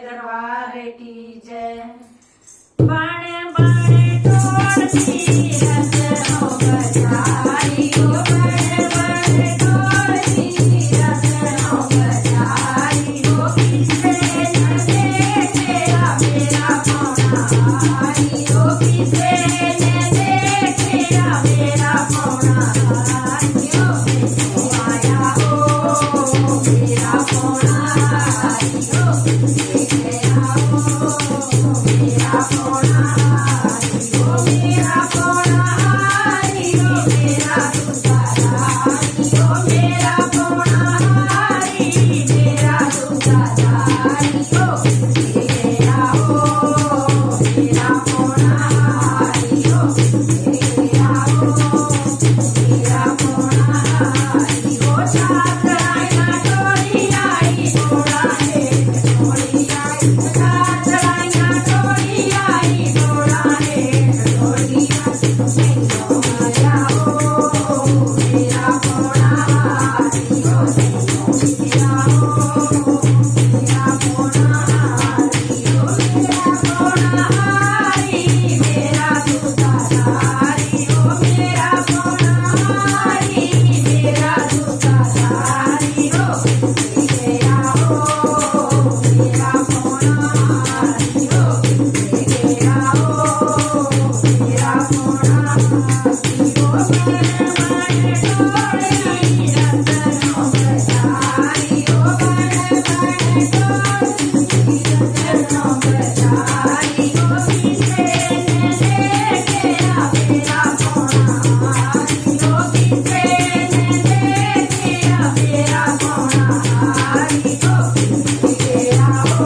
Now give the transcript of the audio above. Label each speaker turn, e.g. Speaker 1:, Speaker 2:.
Speaker 1: दरबार की जय। बड़े बड़े ढोल की रचनो बजाई हो, बड़े बड़े ढोल की रचनो बजाई हो, किसे न देखेगा मेरा पौना आई हो, किसे न देखेगा मेरा पौना आई हो, आया हो मेरा पौना आई हो, लेके आओ मेरा पौना आई हो, मेरा पौना आई हो, मेरा दूल्हा आई हो, मेरा पौना आई, मेरा दूल्हा आई हो, लेके आओ मेरा पौना आई हो, लेके आओ मेरा पौना आई हो, चादराया डोरी आई घोड़ा है डोरी आई, चादराया डोरी आई घोड़ा है डोरी आई, सैयो आया हो मेरा पौना आई हो, सैयो आओ मेरा पौना आई हो, मेरा पौना आई, मेरा दूल्हा आई हो, मेरा पौना आई, मेरा दूल्हा आई हो, लेके आओ मेरा पौना आई हो, लेके आओ मेरा पौना आई हो, बड़े बड़े ढोल की रचनो बजाई हो, बड़े बड़े ढोल की रचनो बजाई हो, किसे न देखेगा मेरा पौना आई हो, किसे न देखेगा मेरा पौना आई हो, लेके आओ